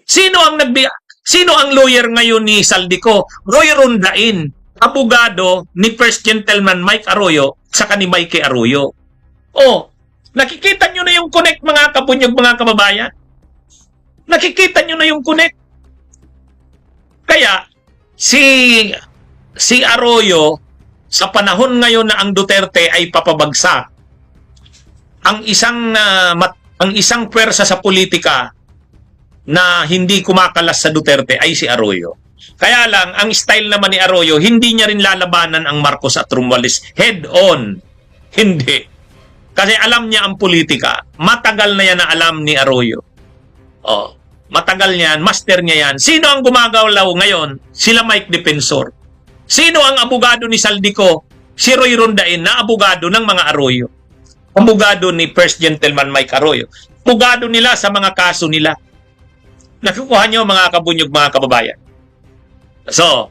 Sino ang lawyer ngayon ni Saldico? Roy Rondain, abogado ni First Gentleman Mike Arroyo saka ni Mike Arroyo. Nakikita nyo na yung connect mga kabunyog, mga kababayan? Nakikita nyo na yung connect? Kaya, si Arroyo, sa panahon ngayon na ang Duterte ay papabagsak, ang isang pwersa sa politika na hindi kumakalas sa Duterte ay si Arroyo. Kaya lang, ang style naman ni Arroyo, hindi niya rin lalabanan ang Marcos at Romualdez head on. Hindi. Kasi alam niya ang politika. Matagal na yan na alam ni Arroyo. Matagal niyan, master niya yan. Sino ang gumagalaw ngayon? Sila Mike Defensor. Sino ang abogado ni Saldico? Si Roy Rondain na abogado ng mga Arroyo. Abogado ni First Gentleman Mike Arroyo. Abogado nila sa mga kaso nila. Nakukuha niyo mga kabunyog, mga kababayan. So,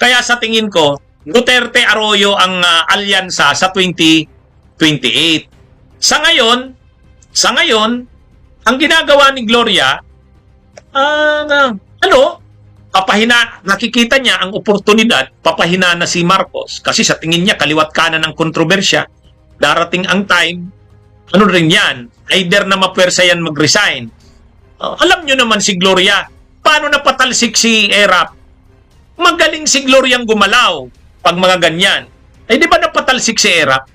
kaya sa tingin ko, Duterte Arroyo ang alyansa sa 2028. Sa ngayon, ang ginagawa ni Gloria, nakikita niya ang oportunidad, papahina na si Marcos. Kasi sa tingin niya, kaliwat kanan ng kontrobersya. Darating ang time, rin yan, either na mapwersa yan mag-resign. Alam nyo naman si Gloria, paano napatalsik si Erap? Magaling si Gloria ang gumalaw pag mga ganyan. Di ba napatalsik si Erap?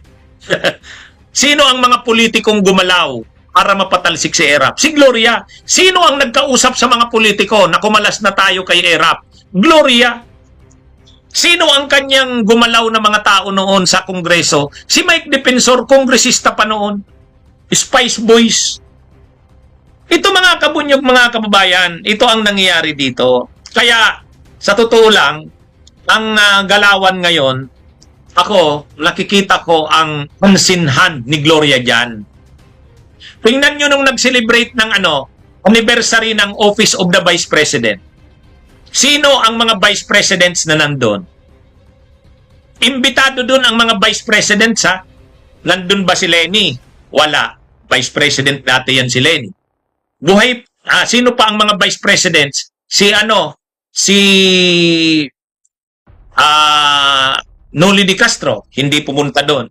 Sino ang mga politikong gumalaw para mapatalsik si Erap? Si Gloria. Sino ang nagkausap sa mga politiko na kumalas na tayo kay Erap? Gloria. Sino ang kanyang gumalaw na mga tao noon sa Kongreso? Si Mike Defensor, kongresista pa noon. Spice Boys. Ito mga kabunyog, mga kababayan, ito ang nangyayari dito. Kaya, sa totoo lang, ang galawan ngayon, ako, nakikita ko ang pansinhan ni Gloria dyan. Tingnan nyo nung nag-celebrate ng anniversary ng Office of the Vice President. Sino ang mga Vice Presidents na nandun? Imbitado dun ang mga Vice Presidents, ha? Nandun ba si Lenny? Wala. Vice President dati yan si Lenny. Buhay, sino pa ang mga Vice Presidents? Si Noli Di Castro, hindi pumunta doon.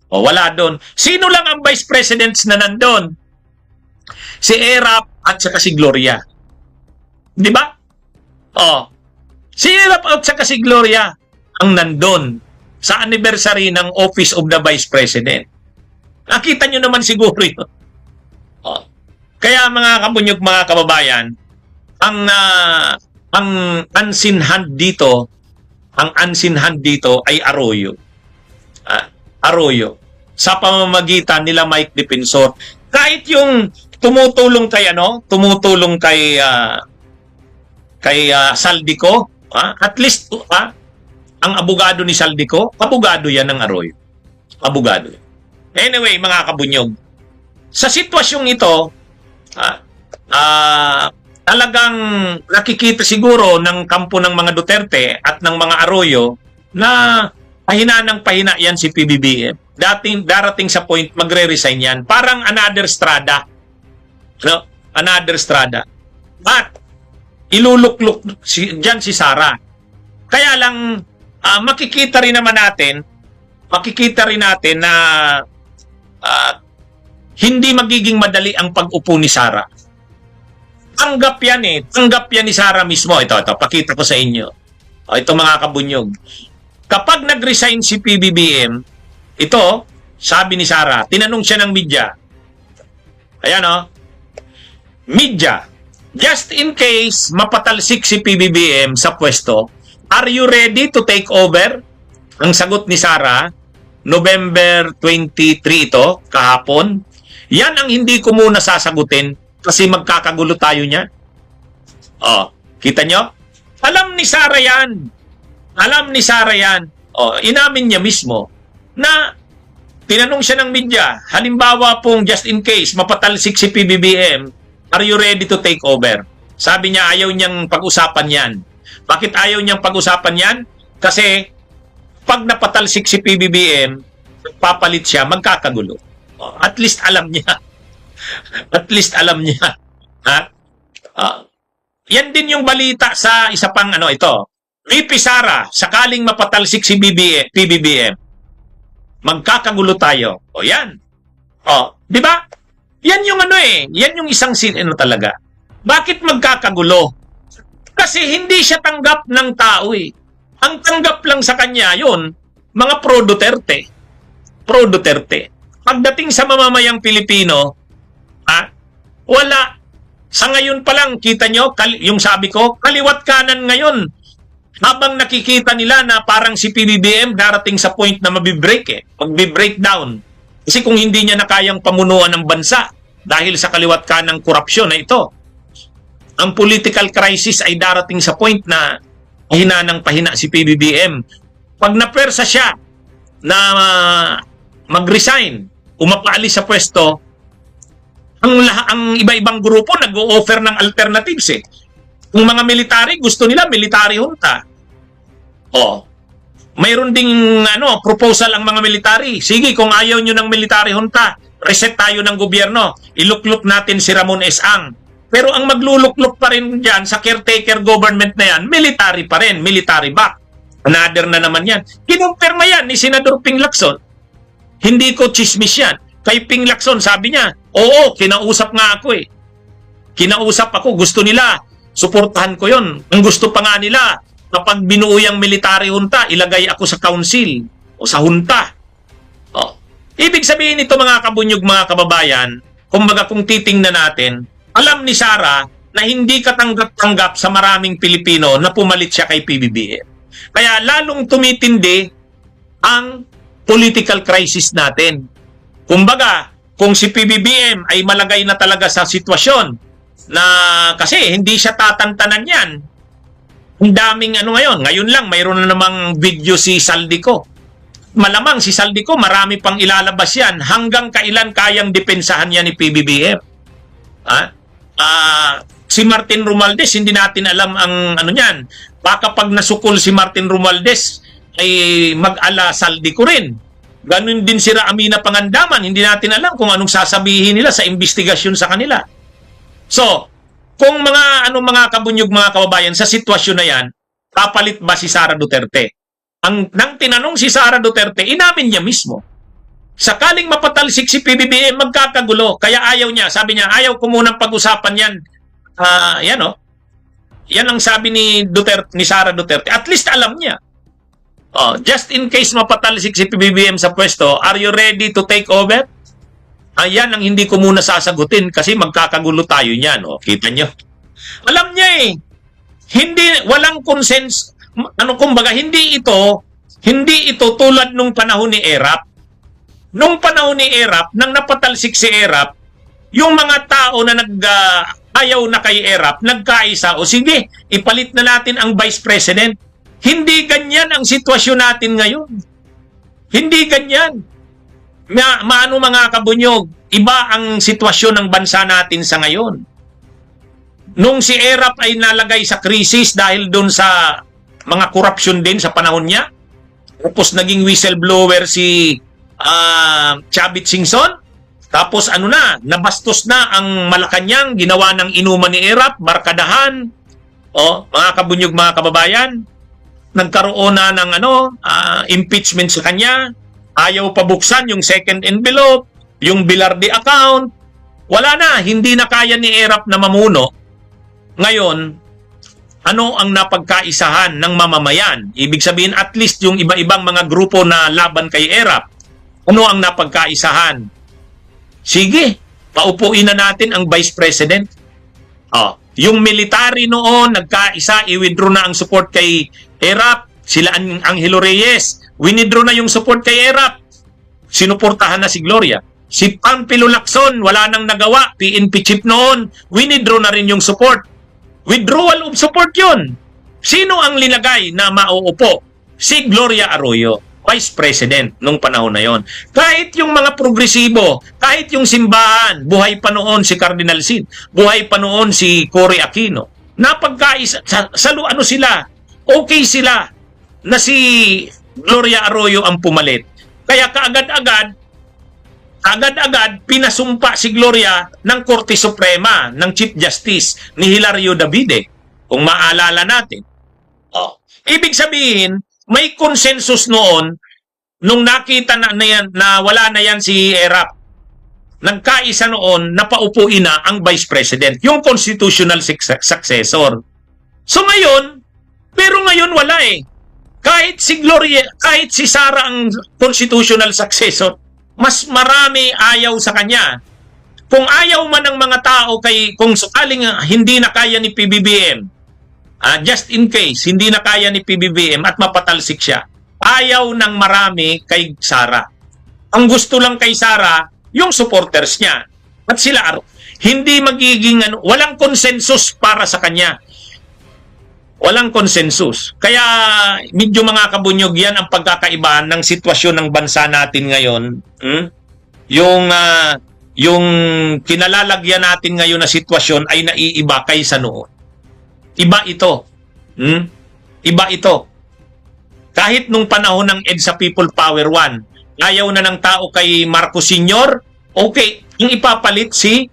O wala doon. Sino lang ang Vice Presidents na nandun? Si Erap at saka si Gloria. Di ba? Si Erap at saka si Gloria ang nandun sa anniversary ng Office of the Vice President. Nakita nyo naman siguro yun. Kaya mga kabunyog, mga kababayan, ang unseen hand dito ay Arroyo. Arroyo. Sa pamamagitan nila Mike Defensor. Kahit yung tumutulong kay Saldico, at least ang abogado ni Saldico, abogado yan ng Arroyo. Abogado. Anyway, mga kabunyog, sa sitwasyong ito, talagang nakikita siguro ng kampo ng mga Duterte at ng mga Arroyo na pahina ng pahina yan si PBBM. Darating sa point, magre-resign yan. Parang another strada. No? Another strada. At ilulukluk dyan si Sara. Kaya lang, makikita rin natin na hindi magiging madali ang pag-upo ni Sara. Tanggap yan Tanggap yan ni Sara mismo. Ito, pakita ko sa inyo. Ito mga kabunyog. Kapag nag-resign si PBBM, ito, sabi ni Sara, tinanong siya ng media. Ayan media, just in case mapatalsik si PBBM sa pwesto, are you ready to take over? Ang sagot ni Sara, November 23 ito, kahapon. Yan ang hindi ko muna sasagutin kasi magkakagulo tayo niya. Kita nyo? Alam ni Sara yan. Inamin niya mismo na tinanong siya ng media, halimbawa pong just in case mapatalsik si PBBM, are you ready to take over? Sabi niya ayaw niyang pag-usapan yan. Bakit ayaw niyang pag-usapan yan? Kasi pag napatalsik si PBBM, papalit siya, magkakagulo. At least alam niya. Yan din yung balita sa isa pang ito. VP Sara, sakaling mapatalsik si PBBM, magkakagulo tayo. Yan. Di ba? Yan yung yan yung isang talaga. Bakit magkakagulo? Kasi hindi siya tanggap ng tao Ang tanggap lang sa kanya yun, mga pro-Duterte. Pro-Duterte. Pagdating sa mamamayang Pilipino, wala. Sa ngayon pa lang, kita nyo, yung sabi ko, kaliwat kanan ngayon. Habang nakikita nila na parang si PBBM darating sa point na magbe-breakdown. Kasi kung hindi niya na kayang pamunuan ng bansa dahil sa kaliwat kanang korupsyon na ito, ang political crisis ay darating sa point na pahina ng pahina si PBBM. Pag napersa siya na mag-resign, umapaalis sa pwesto, ang iba-ibang grupo nag-o-offer ng alternatives Kung mga military, gusto nila military junta. Mayroon ding proposal ang mga military. Sige, kung ayaw nyo ng military junta, reset tayo ng gobyerno. Ilukluk natin si Ramon S. Ang. Pero ang maglulukluk pa rin dyan sa caretaker government na yan, military pa rin, military back. Another na naman yan. Kinumpirma yan ni Senador Ping Lacson. Hindi ko chismis yan. Kay Ping Lacson, sabi niya, oo, kinausap nga ako Kinausap ako, gusto nila. Suportahan ko yon. Ang gusto pa nga nila, kapag binuo yung military junta, ilagay ako sa council o sa junta. Ibig sabihin nito mga kabunyog, mga kababayan, kumbaga kung titingnan natin, alam ni Sara na hindi katanggap-tanggap sa maraming Pilipino na pumalit siya kay PBBM. Kaya lalong tumitindi ang political crisis natin. Kumbaga, kung si PBBM ay malagay na talaga sa sitwasyon na kasi hindi siya tatantanan yan, ang daming ngayon. Ngayon lang, mayroon na namang video si Saldico. malamang si Saldico, marami pang ilalabas yan. Hanggang kailan kayang depensahan yan ni PBBM? Si Martin Romualdez, hindi natin alam ang ano niyan. Baka pag nasukol si Martin Romualdez, ay mag-ala Saldico rin. Ganun din si Amina Pangandaman. Hindi natin alam kung anong sasabihin nila sa investigasyon sa kanila. So, kung mga kabunyog, mga kababayan, sa sitwasyon na yan, papalit ba si Sara Duterte? Nang tinanong si Sara Duterte, inamin niya mismo. Sakaling mapatalsik si PBBM, magkakagulo. Kaya ayaw niya. Sabi niya, ayaw ko munang pag-usapan yan. Yan o. Yan ang sabi ni Sara Duterte. At least alam niya. Just in case mapatalsik si PBBM sa pwesto, are you ready to take over? Ayan ang hindi ko muna sasagutin kasi magkakagulo tayo niyan. Kita nyo? Alam niya eh. Walang consensus. Kumbaga, hindi ito tulad nung panahon ni Erap. Nung panahon ni Erap, nang napatalsik si Erap, yung mga tao na ayaw na kay Erap, nagkaisa, o sige, ipalit na natin ang Vice President. Hindi ganyan ang sitwasyon natin ngayon. Hindi ganyan. Maano mga kabunyog, iba ang sitwasyon ng bansa natin sa ngayon. Nung si Erap ay nalagay sa krisis dahil doon sa mga korupsyon din sa panahon niya, tapos naging whistleblower si Chavit Singson, tapos nabastos na ang Malacanang, ginawa ng inuman ni Erap, barkadahan, mga kabunyog, mga kababayan, nagkaroon na ng impeachment sa kanya, ayaw pabuksan yung second envelope, yung Bilarde account, wala na, hindi na kaya ni Erap na mamuno. Ngayon, ano ang napagkaisahan ng mamamayan? Ibig sabihin, at least yung iba-ibang mga grupo na laban kay Erap, ano ang napagkaisahan? Sige, paupuin na natin ang Vice President. Yung military noon, nagkaisa, i-withdraw na ang support kay Erap. Sila ang Angelo Reyes, winidraw na yung support kay Erap. Sinuportahan na si Gloria. Si Panfilo Lacson, wala nang nagawa. PNP chief noon, winidraw na rin yung support. Withdrawal of support yun. Sino ang linagay na mauupo? Si Gloria Arroyo, Vice President nung panahon na yon. Kahit yung mga progresibo, kahit yung simbahan, buhay pa noon si Cardinal Sid, buhay pa noon si Cory Aquino. Napagkaisa, sila, okay sila na si Gloria Arroyo ang pumalit. Kaya kaagad-agad pinasumpa si Gloria ng Korte Suprema, ng Chief Justice ni Hilario Davide, kung maalala natin. Ibig sabihin, may consensus noon, nung nakita na wala na yan si Erap, nagkaisa noon na paupuin na ang Vice President, yung constitutional successor. So ngayon, pero ngayon wala eh. Kahit si Gloria, kahit si Sara ang constitutional successor, mas marami ayaw sa kanya. Kung ayaw man ng mga tao kung sakaling hindi na kaya ni PBBM, just in case, hindi na kaya ni PBBM at mapatalsik siya, ayaw ng marami kay Sara. Ang gusto lang kay Sara, yung supporters niya. At sila, hindi magiging, walang consensus para sa kanya. Walang konsensus. Kaya medyo mga kabunyog yan ang pagkakaiba ng sitwasyon ng bansa natin ngayon. Yung kinalalagyan natin ngayon na sitwasyon ay naiiba kaysa noon. Iba ito. Iba ito. Kahit nung panahon ng EDSA People Power 1, ayaw na ng tao kay Marcos Sr., okay, yung ipapalit si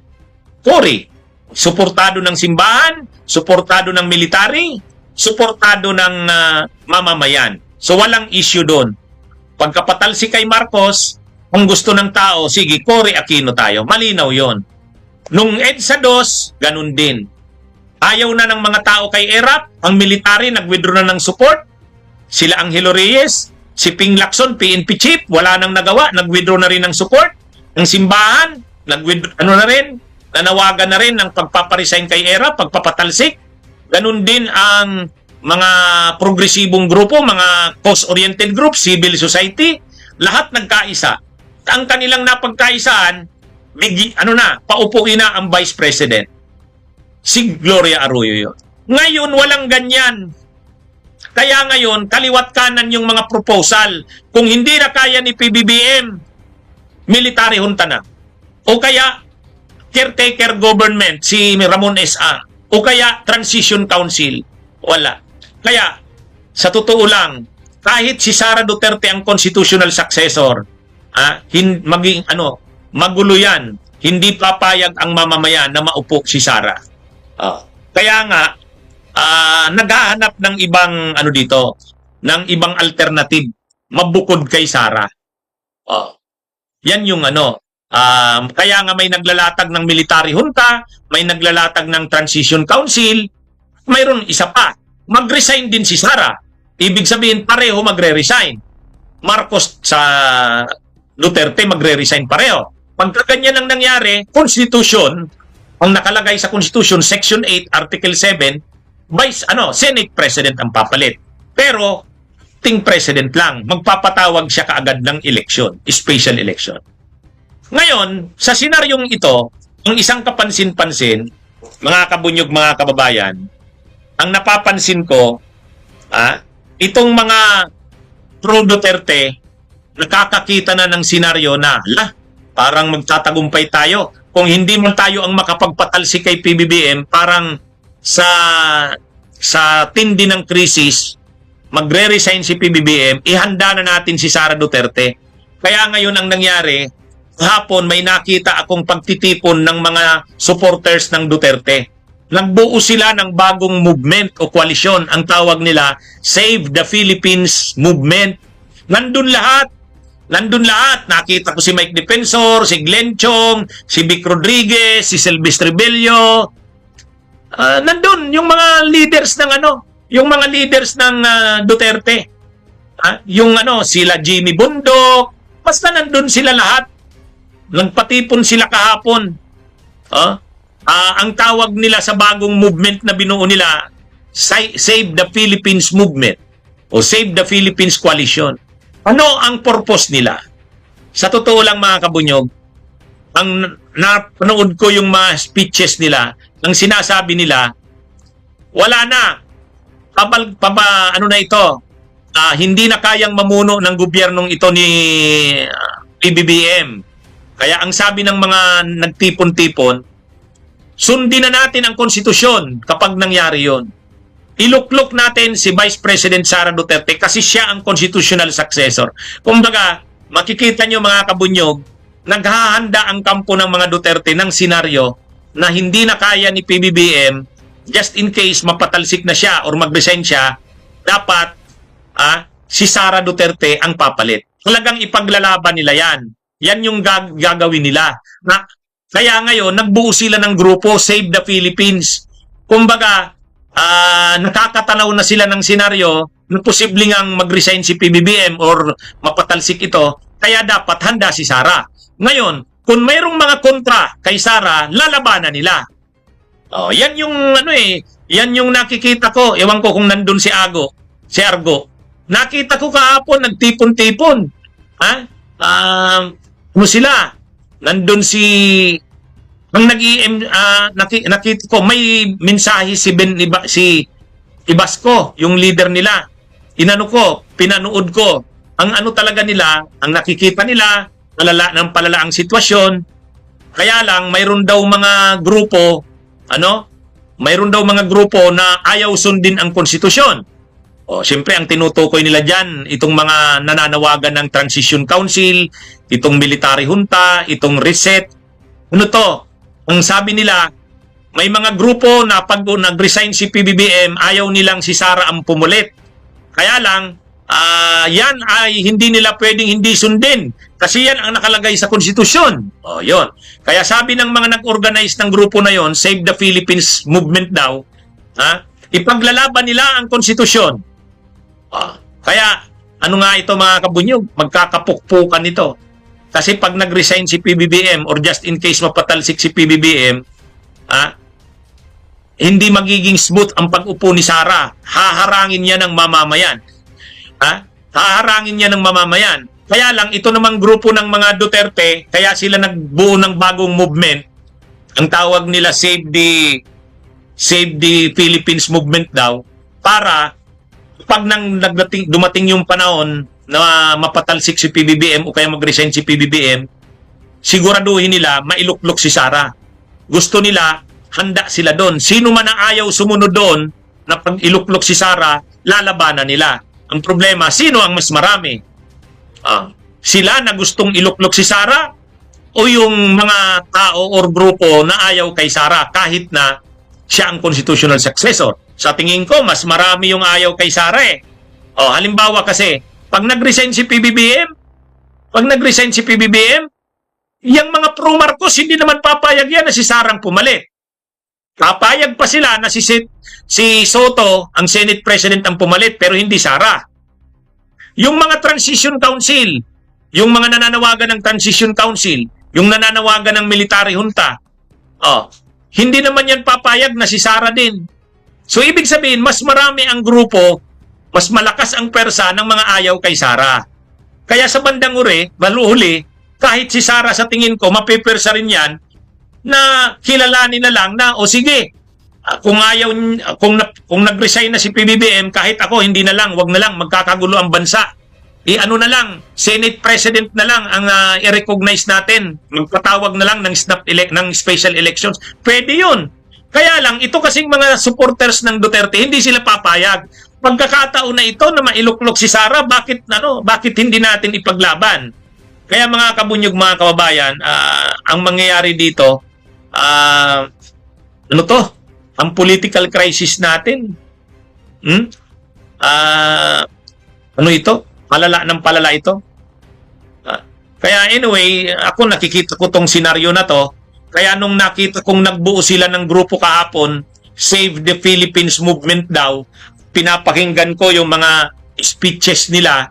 Cory. Suportado ng simbahan, suportado ng military, suportado ng mamamayan. So walang issue doon. Pagkapatalsik kay Marcos, ang gusto ng tao, sige, Cory Aquino tayo. Malinaw yon. Nung EDSA 2, ganun din. Ayaw na ng mga tao kay Erap, ang military nag-withdraw na ng support. Sila Angelo Reyes, si Ping Lacson, PNP chief, wala nang nagawa, nag-withdraw na rin ng support. Ang simbahan, nanawagan na rin ng pagpaparesign kay Erap, pagpapatalsik. Ganun din ang mga progresibong grupo, mga cause-oriented groups, civil society, lahat nagkaisa. Ang kanilang napagkaisaan, paupuin na ang Vice President. Si Gloria Arroyo yun. Ngayon, walang ganyan. Kaya ngayon, kaliwat kanan yung mga proposal. Kung hindi na kaya ni PBBM, military junta na. O kaya, caretaker government, si Ramon S.A. O kaya, transition council. Wala. Kaya, sa totoo lang, kahit si Sara Duterte ang constitutional successor, magulo yan. Hindi papayag ang mamamayan na maupo si Sara. Kaya nga, naghahanap ng ibang ng ibang alternative mabukod kay Sara. Yan yung kaya nga may naglalatag ng military junta, may naglalatag ng transition council, mayroon isa pa. Mag-resign din si Sara. Ibig sabihin pareho magre-resign. Marcos sa Duterte magre-resign pareho. Pagka ganyan ang nangyari, Constitution, ang nakalagay sa Constitution, Section 8, Article 7, Senate President ang papalit. Pero, ting President lang, magpapatawag siya kaagad ng election, special election. Ngayon, sa senaryong ito, ang isang kapansin-pansin, mga kabunyog, mga kababayan, ang napapansin ko, itong mga pro-Duterte, nakakakita na ng senaryo na, parang magtatagumpay tayo. Kung hindi mo tayo ang makapagpatalsi kay PBBM, parang sa tindi ng krisis, magre-resign si PBBM, ihanda na natin si Sara Duterte. Kaya ngayon ang nangyari, hapon may nakita akong pagtitipon ng mga supporters ng Duterte. Nagbuo sila ng bagong movement o koalisyon. Ang tawag nila, Save the Philippines Movement. Nandun lahat. Nakita ko si Mike Defensor, si Glenn Chong, si Vic Rodriguez, si Silvestre Bello. Nandun yung mga leaders ng Duterte. Sila Jimmy Bundok. Basta nandun sila lahat. Nagpatipon sila kahapon. Ang tawag nila sa bagong movement na binuo nila, Save the Philippines Movement o Save the Philippines Coalition. Ano ang purpose nila? Sa totoo lang mga kabunyog, ang napanood ko yung mga speeches nila, ang sinasabi nila, wala na. Hindi na kayang mamuno ng gobyernong ito ni PBBM. Kaya ang sabi ng mga nagtipon-tipon, sundin na natin ang konstitusyon kapag nangyari yon. Iluklok natin si Vice President Sara Duterte kasi siya ang constitutional successor. Kumbaga, makikita nyo mga kabunyog, naghahanda ang kampo ng mga Duterte ng senaryo na hindi na kaya ni PBBM, just in case mapatalsik na siya or mag-resign siya, dapat si Sara Duterte ang papalit. Talagang ipaglalaban nila yan. Yan yung gagawin nila. Kaya ngayon, nagbuo sila ng grupo, Save the Philippines. Kumbaga, nakakatanaw na sila ng senaryo na posibleng ang mag-resign si PBBM or mapatalsik ito, kaya dapat handa si Sara. Ngayon, kung mayroong mga kontra kay Sara, lalabanan nila. Yan yung nakikita ko. Ewan ko kung nandun si Argo. Nakita ko kahapon, nagtipon-tipon. Sila? Nandun nakita ko, may mensahe si Ibasco, yung leader nila. Pinanood ko. Ang talaga nila, ang nakikita nila, palala ang sitwasyon. Kaya lang, mayroon daw mga grupo, na ayaw sundin ang konstitusyon. Siyempre, ang tinutukoy nila dyan, itong mga nananawagan ng Transition Council, itong military junta, itong reset. Ang sabi nila, may mga grupo na pag nag-resign si PBBM, ayaw nilang si Sara ang pumulit. Kaya lang, yan ay hindi nila pwedeng hindi sundin. Kasi yan ang nakalagay sa konstitusyon. Yun. Kaya sabi ng mga nag-organize ng grupo na yon, Save the Philippines Movement daw, ipaglalaban nila ang konstitusyon. Kaya, ito mga kabunyog, magkakapukpukan ito. Kasi pag nag-resign si PBBM or just in case mapatalsik si PBBM, hindi magiging smooth ang pag-upo ni Sara. Haharangin niya ng mamamayan. Haharangin niya ng mamamayan. Kaya lang, ito namang grupo ng mga Duterte, kaya sila nagbuo ng bagong movement. Ang tawag nila Save the Philippines Movement daw, para pag dumating yung panahon na mapatalsik si PBBM o kaya mag-resign si PBBM, siguraduhin nila mailuklok si Sara. Gusto nila, handa sila doon. Sino man ang ayaw sumunod doon na pag iluklok si Sara, lalabanan nila. Ang problema, sino ang mas marami? Sila na gustong iluklok si Sara o yung mga tao or grupo na ayaw kay Sara kahit na siya ang constitutional successor? Sa tingin ko, mas marami yung ayaw kay Sara eh. Halimbawa kasi, pag nag-resign si PBBM, yung mga pro-Marcos, hindi naman papayag yan na si Sarang pumalit. Papayag pa sila na si Soto, ang Senate President, ang pumalit, pero hindi Sara. Yung mga Transition Council, yung mga nananawagan ng Transition Council, yung nananawagan ng military junta, hindi naman yan papayag na si Sara din. So, ibig sabihin, mas marami ang grupo, mas malakas ang persa ng mga ayaw kay Sara. Kaya sa bandang huli, kahit si Sara sa tingin ko, mapipersa rin yan, na kilalanin na lang na, sige, kung nag-resign na si PBBM, kahit ako, hindi na lang, wag na lang, magkakagulo ang bansa. Ano na lang, Senate President na lang ang i-recognize natin. Magpatawag na lang ng special elections. Pwede yun. Kaya lang, ito kasing mga supporters ng Duterte, hindi sila papayag. Pagkakataon na ito na mailuklok si Sara, bakit hindi natin ipaglaban? Kaya mga kabunyog, mga kababayan, ang mangyayari dito, ang political crisis natin. Palala ng palala ito. Kaya anyway, ako nakikita ko tong senaryo na to. Kaya nung nakita kong nagbuo sila ng grupo kahapon, Save the Philippines Movement daw, pinapakinggan ko yung mga speeches nila.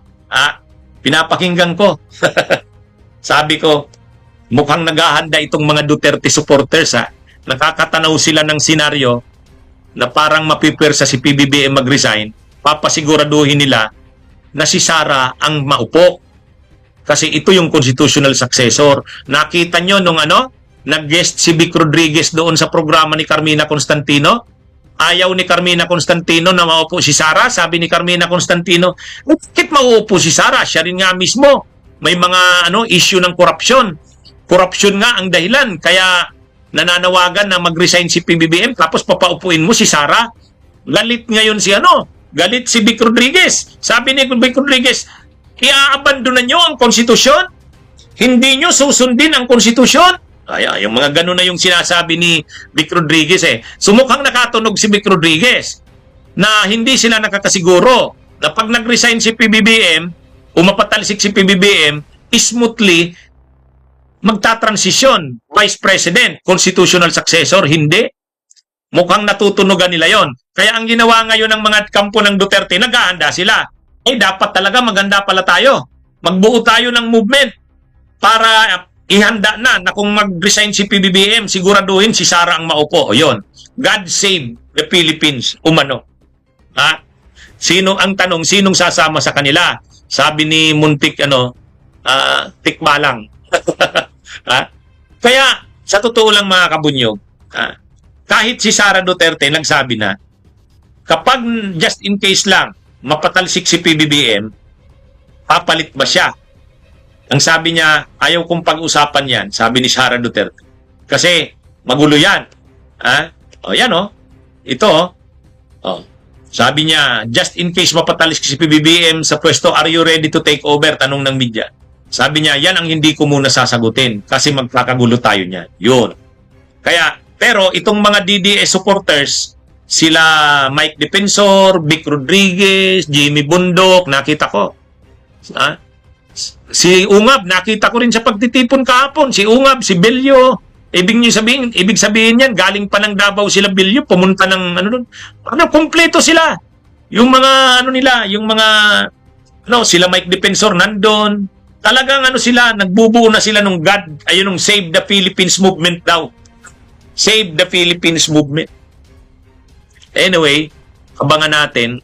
Pinapakinggan ko. Sabi ko, mukhang naghahanda itong mga Duterte supporters. Nakakatanaw sila ng senaryo na parang mapipwersa si PBBM mag-resign. Papasiguraduhin nila na si Sara ang maupo. Kasi ito yung constitutional successor. Nakita nyo nung nag-guest si Vic Rodriguez doon sa programa ni Carmina Constantino. Ayaw ni Carmina Constantino na maupo si Sara. Sabi ni Carmina Constantino, bakit mauupo si Sara? Siya rin nga mismo. May mga issue ng korupsyon. Korupsyon nga ang dahilan. Kaya nananawagan na mag-resign si PBBM tapos papaupuin mo si Sara. Galit ngayon galit si Vic Rodriguez. Sabi ni Vic Rodriguez, i-abandonan nyo ang konstitusyon? Hindi nyo susundin ang konstitusyon? Yung mga ganun na yung sinasabi ni Vic Rodriguez eh. Sumukhang nakatunog si Vic Rodriguez na hindi sila nakakasiguro na pag nag-resign si PBBM o mapatalsik si PBBM, smoothly magta-transition Vice President, constitutional successor, hindi. Mukhang natutunugan nila yon. Kaya ang ginawa ngayon ng mga kampo ng Duterte, naghahanda sila. Dapat talaga maganda pala tayo. Magbuo tayo ng movement para ihanda na kung mag-resign si PBBM, siguraduhin si Sara ang maupo. Yon. God save the Philippines. Umano. Sino ang tanong? Sinong sasama sa kanila? Sabi ni Muntik, tikbalang. Kaya, sa totoo lang mga kabunyog, kahit si Sara Duterte nagsabi na, kapag just in case lang, mapatalsik si PBBM, papalit ba siya? Ang sabi niya, ayaw kong pag-usapan yan, sabi ni Sara Duterte. Kasi, magulo yan. Ito, sabi niya, just in case mapatalsik si PBBM sa pwesto, are you ready to take over? Tanong ng media. Sabi niya, yan ang hindi ko muna sasagutin kasi magkakagulo tayo niyan. Yun. Kaya, pero itong mga DDS supporters, sila Mike Defensor, Vic Rodriguez, Jimmy Bundok, nakita ko. Si Ungab, nakita ko rin sa pagtitipon kahapon. Si Ungab, si Bello. Ibig sabihin yan, galing pa ng Davao sila Bello, pumunta ng kompleto sila. Yung mga sila Mike Defensor nandun. Talagang sila, nagbubuo na sila nung nung Save the Philippines Movement daw. Save the Philippines Movement. Anyway, abangan natin.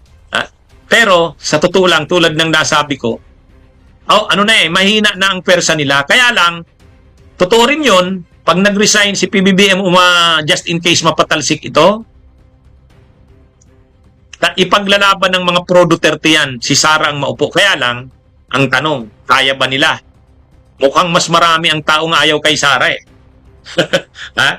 Pero, sa totoo lang, tulad ng nasabi ko, mahina na ang persa nila. Kaya lang, totoo rin yun, pag nag-resign si PBBM just in case mapatalsik ito, Ipaglalaban ng mga pro-Duterte yan, si Sara ang maupo. Kaya lang, ang tanong, kaya ba nila? Mukhang mas marami ang taong ayaw kay Sara eh. Ha?